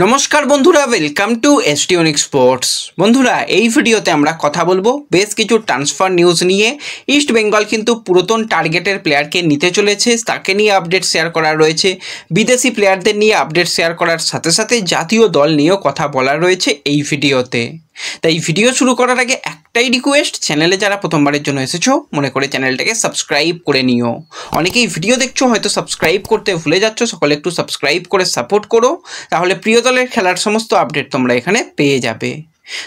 নমস্কার বন্ধুরা, welcome to এসটিউনিক sports. বন্ধুরা, এই ভিডিওতে আমরা কথা বলবো বেশ কিছু ট্রান্সফার নিউজ নিয়ে। ইস্ট বেঙ্গল কিন্তু পুরাতন টার্গেটের প্লেয়ারকে নিতে চলেছে, তাকে নিয়ে আপডেট শেয়ার করার রয়েছে। বিদেশি প্লেয়ারদের নিয়ে আপডেট শেয়ার করার সাথে সাথে জাতীয় দল নিয়েও কথা বলার রয়েছে এই ভিডিওতে। তাই ভিডিও শুরু করার আগে একটাই রিকোয়েস্ট, চ্যানেলে যারা প্রথমবারের জন্য এসেছো মনে করে চ্যানেলটাকে সাবস্ক্রাইব করে নিও। অনেকেই ভিডিও দেখছো হয়তো সাবস্ক্রাইব করতে ভুলে যাচ্ছ, সকলে একটু সাবস্ক্রাইব করে সাপোর্ট করো, তাহলে প্রিয় দলের খেলার সমস্ত আপডেট তোমরা এখানে পেয়ে যাবে।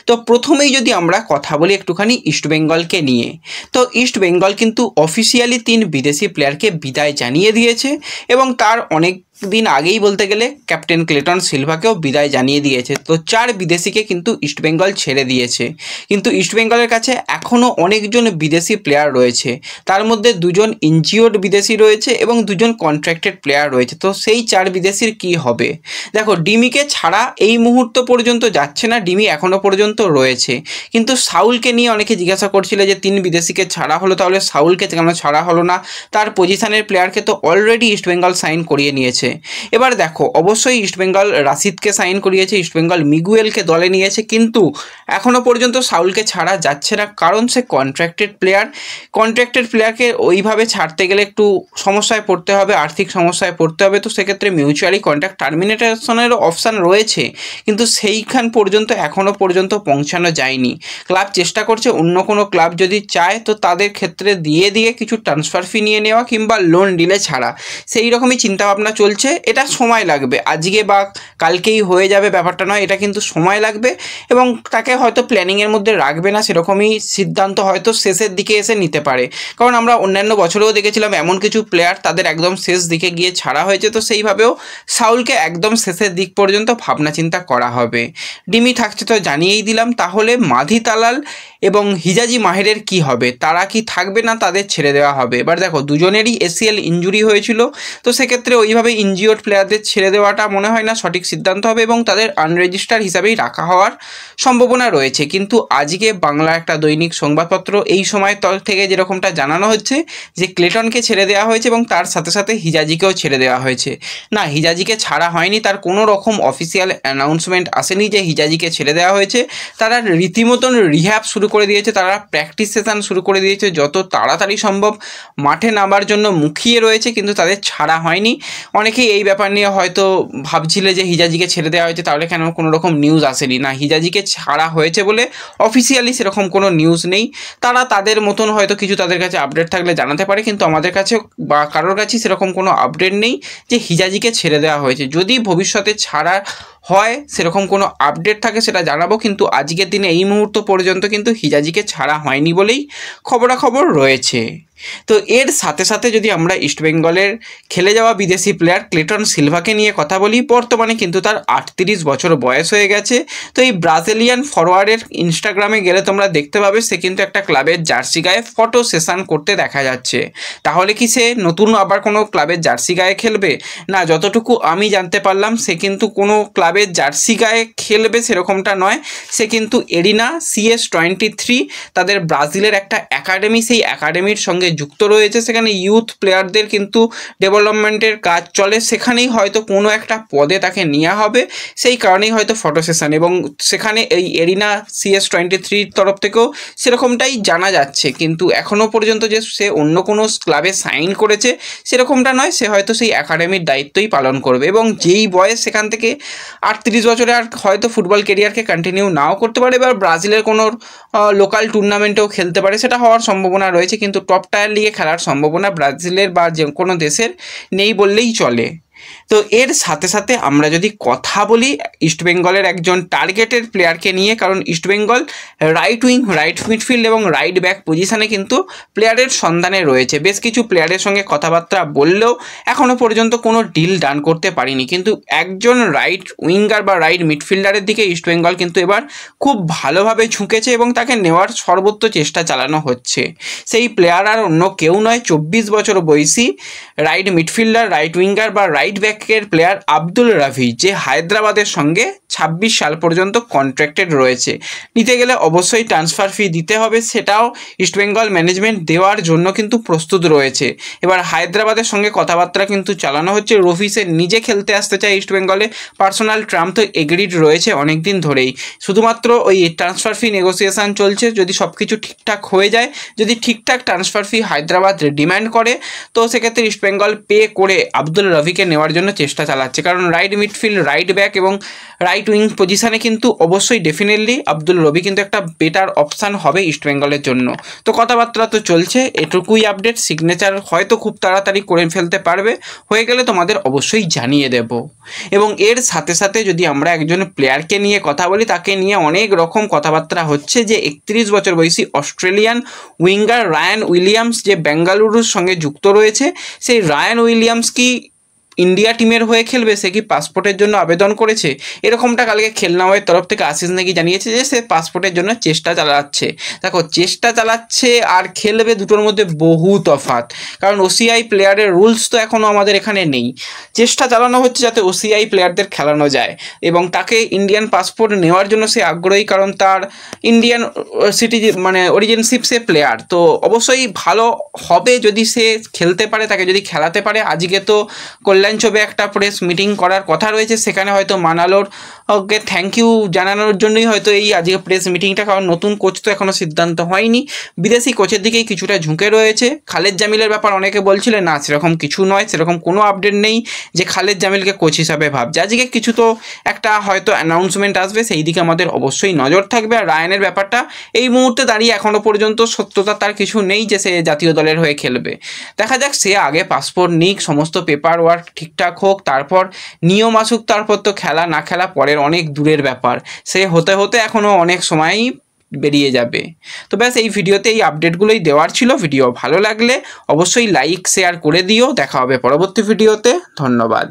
তো প্রথমেই যদি আমরা কথা বলি একটুখানি ইস্ট বেঙ্গলকে নিয়ে, তো ইস্ট বেঙ্গল কিন্তু অফিসিয়ালি 3 বিদেশি প্লেয়ারকে বিদায় জানিয়ে দিয়েছে এবং তার অনেক দিন আগেই বলতে গেলে ক্যাপ্টেন ক্লেটন সিলভাকেও বিদায় জানিয়ে দিয়েছে। তো 4 বিদেশিকে কিন্তু ইস্ট বেঙ্গল ছেড়ে দিয়েছে, কিন্তু ইস্ট বেঙ্গলের কাছে এখনও অনেকজন বিদেশি প্লেয়ার রয়েছে। তার মধ্যে 2জন ইনজিওর্ড বিদেশি রয়েছে এবং 2জন কন্ট্রাক্টেড প্লেয়ার রয়েছে। তো সেই 4 বিদেশির কি হবে? দেখো, ডিমিকে ছাড়া এই মুহূর্ত পর্যন্ত যাচ্ছে না, ডিমি এখনও পর্যন্ত রয়েছে। কিন্তু সাউলকে নিয়ে অনেকে জিজ্ঞাসা করছিল যে 3 বিদেশিকে ছাড়া হলো, তাহলে সাউলকে কেন ছাড়া হলো না? তার পজিশনের প্লেয়ারকে তো অলরেডি ইস্ট বেঙ্গল সাইন করিয়ে নিয়েছে। এবার দেখো, অবশ্যই ইস্টবেঙ্গল রাশিদকে সাইন করিয়েছে, ইস্টবেঙ্গল মিগুয়েলকে দলে নিয়েছে, কিন্তু এখনও পর্যন্ত সাউলকে ছাড়া যাচ্ছে না, কারণ সে কন্ট্রাক্টেড প্লেয়ারকে ওইভাবে ছাড়তে গেলে একটু সমস্যায় পড়তে হবে, আর্থিক সমস্যায় পড়তে হবে। তো সেক্ষেত্রে মিউচুয়ালি কন্ট্রাক্ট টার্মিনেশনেরও অপশান রয়েছে, কিন্তু সেইখান পর্যন্ত এখনও পর্যন্ত পৌঁছানো যায়নি। ক্লাব চেষ্টা করছে, অন্য কোনো ক্লাব যদি চায় তো তাদের ক্ষেত্রে দিয়ে কিছু ট্রান্সফার ফি নিয়ে নেওয়া কিংবা লোন ডিলে ছাড়া, সেই রকমই চিন্তাভাবনা চলছে। এটা সময় লাগবে, আজকে বা কালকেই হয়ে যাবে ব্যাপারটা নয়, এটা কিন্তু সময় লাগবে এবং তাকে হয়তো প্ল্যানিংয়ের মধ্যে রাখবে না, সেরকমই সিদ্ধান্ত হয়তো শেষের দিকে এসে নিতে পারে। কারণ আমরা অন্যান্য বছরেও দেখেছিলাম এমন কিছু প্লেয়ার তাদের একদম শেষ দিকে গিয়ে ছাড়া হয়েছে। তো সেইভাবেও সাউলকে একদম শেষের দিক পর্যন্ত ভাবনা চিন্তা করা হবে। ডিমি থাকছে তো জানিয়েই দিলাম। তাহলে মাধি তালাল এবং হিজাজি মাহেরের কি হবে? তারা কি থাকবে না তাদের ছেড়ে দেওয়া হবে? এবার দেখো, দুজনেরই এসিএল ইনজুরি হয়েছিল, তো সেক্ষেত্রে ওইভাবে ইনজিওর্ড প্লেয়ারদের ছেড়ে দেওয়াটা মনে হয় না সঠিক সিদ্ধান্ত হবে এবং তাদের আনরেজিস্টার হিসাবেই রাখা হওয়ার সম্ভাবনা রয়েছে। কিন্তু আজকে বাংলা একটা দৈনিক সংবাদপত্র এই সময় থেকে যেরকমটা জানানো হচ্ছে যে ক্লেটনকে ছেড়ে দেওয়া হয়েছে এবং তার সাথে সাথে হিজাজিকেও ছেড়ে দেওয়া হয়েছে। না, হিজাজিকে ছাড়া হয়নি, তার কোনো রকম অফিসিয়াল অ্যানাউন্সমেন্ট আসেনি যে হিজাজিকে ছেড়ে দেওয়া হয়েছে। তারা রীতিমতন রিহ্যাব শুরু করে দিয়েছে, তারা প্র্যাকটিস সেশন শুরু করে দিয়েছে, যত তাড়াতাড়ি সম্ভব মাঠে নামার জন্য মুখিয়ে রয়েছে, কিন্তু তাদের ছাড়া হয়নি। অনেকেই এই ব্যাপার নিয়ে হয়তো ভাবছিলে যে হিজাজিকে ছেড়ে দেওয়া হয়েছে, তাহলে কেন কোনো রকম নিউজ আসেনি? না, হিজাজিকে ছাড়া হয়েছে বলে অফিসিয়ালি সেরকম কোনো নিউজ নেই। তারা তাদের মতন হয়তো কিছু তাদের কাছে আপডেট থাকলে জানাতে পারে, কিন্তু আমাদের কাছে বা কারোর কাছেই সেরকম কোনো আপডেট নেই যে হিজাজিকে ছেড়ে দেওয়া হয়েছে। যদি ভবিষ্যতে ছাড়া হয় সেরকম কোনো আপডেট থাকে সেটা জানাবো, কিন্তু আজকের দিনে এই মুহূর্ত পর্যন্ত কিন্তু হিজাজিকে ছাড়া হয়নি বলেই খবরাখবর রয়েছে। তো এর সাথে সাথে যদি আমরা ইস্টবেঙ্গলের খেলে যাওয়া বিদেশি প্লেয়ার ক্লেটন সিলভাকে নিয়ে কথা বলি, বর্তমানে কিন্তু তার 38 বছর বয়স হয়ে গেছে। তো এই ব্রাজিলিয়ান ফরওয়ার্ডের ইনস্টাগ্রামে গেলে তোমরা দেখতে পাবে সে কিন্তু একটা ক্লাবের জার্সি গায়ে ফটো সেশন করতে দেখা যাচ্ছে। তাহলে কি সে নতুন আবার কোনো ক্লাবের জার্সি গায়ে খেলবে? না, যতটুকু আমি জানতে পারলাম সে কিন্তু কোনো ক্লাবের জার্সি গায়ে খেলবে সেরকমটা নয়। সে কিন্তু এরিনা CS23 তাদের ব্রাজিলের একটা একাডেমি, সেই একাডেমির সঙ্গে যুক্ত রয়েছে। সেখানে ইউথ প্লেয়ারদের কিন্তু ডেভেলপমেন্টের কাজ চলে, সেখানেই হয়তো কোনো একটা পদে তাকে নেওয়া হবে, সেই কারণেই হয়তো ফটো সেশন। এবং সেখানে এই এরিনা CS23 তরফ থেকেও সেরকমটাই জানা যাচ্ছে, কিন্তু এখনও পর্যন্ত যে সে অন্য কোনো ক্লাবে সাইন করেছে সেরকমটা নয়। সে হয়তো সেই একাডেমির দায়িত্বই পালন করবে এবং যেই বয়স সেখান থেকে 38 বছরে আর হয়তো ফুটবল কেরিয়ারকে কন্টিনিউ নাও করতে পারে, এবার ব্রাজিলের কোনো লোকাল টুর্নামেন্টেও খেলতে পারে, সেটা হওয়ার সম্ভাবনা রয়েছে। কিন্তু টপ টায়ার লিগে খেলার সম্ভাবনা ব্রাজিলের বা যে কোনো দেশের নেই বললেই চলে। তো এর সাথে সাথে আমরা যদি কথা বলি ইস্টবেঙ্গলের একজন টার্গেটেড প্লেয়ারকে নিয়ে, কারণ East Bengal right wing, right midfield এবং রাইট ব্যাক পজিশানে কিন্তু প্লেয়ারের সন্ধানে রয়েছে। বেশ কিছু প্লেয়ারের সঙ্গে কথাবার্তা বললেও এখনও পর্যন্ত কোনো ডিল ডান করতে পারিনি, কিন্তু একজন রাইট উইঙ্গার বা রাইট মিডফিল্ডারের দিকে ইস্টবেঙ্গল কিন্তু এবার খুব ভালোভাবে ঝুঁকেছে এবং তাকে নেওয়ার সর্বোচ্চ চেষ্টা চালানো হচ্ছে। সেই প্লেয়ার আর অন্য কেউ নয়, 24 বছর বয়সী রাইট মিডফিল্ডার, রাইট উইঙ্গার বা রাইট ব্যাকের প্লেয়ার আব্দুল রাফি, যে হায়দ্রাবাদের সঙ্গে 2026 সাল পর্যন্ত কন্ট্রাক্টেড রয়েছে। নিতে গেলে অবশ্যই ট্রান্সফার ফি দিতে হবে, সেটাও ইস্টবেঙ্গল ম্যানেজমেন্ট দেওয়ার জন্য কিন্তু প্রস্তুত রয়েছে। এবার হায়দ্রাবাদের সঙ্গে কথাবার্তা কিন্তু চালানো হচ্ছে। রফি সে নিজে খেলতে আসতে চায় ইস্টবেঙ্গলে, পার্সোনাল টার্ম তো এগ্রিড রয়েছে অনেক দিন ধরেই, শুধুমাত্র ওই ট্রান্সফার ফি নেগোসিয়েশন চলছে। যদি সব কিছু ঠিকঠাক হয়ে যায়, যদি ঠিকঠাক ট্রান্সফার ফি হায়দ্রাবাদ ডিম্যান্ড করে, তো সেক্ষেত্রে ইস্টবেঙ্গল পে করে আব্দুল রবিকে নেওয়ার জন্য চেষ্টা চালাচ্ছে। কারণ রাইট মিডফিল্ড, রাইট ব্যাক এবং রাইট উইং পজিশানে কিন্তু অবশ্যই ডেফিনেটলি আব্দুল রবি কিন্তু একটা বেটার অপশান হবে ইস্টবেঙ্গলের জন্য। তো কথাবার্তা তো চলছে, এটুকুই আপডেট। সিগনেচার হয়তো খুব তাড়াতাড়ি করে ফেলতে পারবে, হয়ে গেলে তোমাদের অবশ্যই জানিয়ে দেব। এবং এর সাথে সাথে যদি আমরা একজন প্লেয়ারকে নিয়ে কথা বলি, তাকে নিয়ে অনেক রকম কথাবার্তা হচ্ছে যে 31 বছর বয়সী অস্ট্রেলিয়ান উইঙ্গার রায়ান উইলিয়ামস যে বেঙ্গালুরুর সঙ্গে যুক্ত রয়েছে, সেই রায়ান উইলিয়ামস কি ইন্ডিয়া টিমের হয়ে খেলবে? সে কি পাসপোর্টের জন্য আবেদন করেছে? এরকমটা কালকে খেলনাওয়ের তরফ থেকে আশিস নাকি জানিয়েছে যে সে পাসপোর্টের জন্য চেষ্টা চালাচ্ছে। দেখো, চেষ্টা চালাচ্ছে আর খেলবে, দুটোর মধ্যে বহু তফাৎ। কারণ ওসিআই প্লেয়ারের রুলস তো এখনও আমাদের এখানে নেই। চেষ্টা চালানো হচ্ছে যাতে ওসিআই প্লেয়ারদের খেলানো যায়, এবং তাকে ইন্ডিয়ান পাসপোর্ট নেওয়ার জন্য সে আগ্রহী, কারণ তার ইন্ডিয়ান সিটিজেন মানে অরিজিনশিপ সে প্লেয়ার। তো অবশ্যই ভালো হবে যদি সে খেলতে পারে, তাকে যদি খেলাতে পারে। আজকে তো কল্যাণ ছবে একটা প্রেস মিটিং করার কথা রয়েছে, সেখানে হয়তো মানালোর ওকে থ্যাংক ইউ জানানোর জন্যই হয়তো এই আজকে প্রেস মিটিংটা। কারণ নতুন কোচ তো এখনও সিদ্ধান্ত হয়নি, বিদেশি কোচের দিকেই কিছুটা ঝুঁকে রয়েছে। খালেদ জামিলের ব্যাপার অনেকে বলছিলেন না, সেরকম কিছু নয়, সেরকম কোনো আপডেট নেই যে খালেদ জামিলকে কোচ হিসাবে ভাবছে। আজকে কিছু তো একটা হয়তো অ্যানাউন্সমেন্ট আসবে, সেই দিকে আমাদের অবশ্যই নজর থাকবে। আর রায়ানের ব্যাপারটা এই মুহূর্তে দাঁড়িয়ে এখনও পর্যন্ত সত্যতা তার কিছু নেই যে সে জাতীয় দলের হয়ে খেলবে। দেখা যাক, সে আগে পাসপোর্ট নিক, সমস্ত পেপার ওয়ার্ক ঠিকঠাক হোক, তারপর নিয়ম আসুক, তারপর তো খেলা না খেলা পরের অনেক দূরের ব্যাপার। সে হতে হতে এখনও অনেক সময়ই বেরিয়ে যাবে। তো ব্যাস, এই ভিডিওতে এই আপডেটগুলোই দেওয়ার ছিল। ভিডিও ভালো লাগলে অবশ্যই লাইক শেয়ার করে দিও। দেখা হবে পরবর্তী ভিডিওতে। ধন্যবাদ।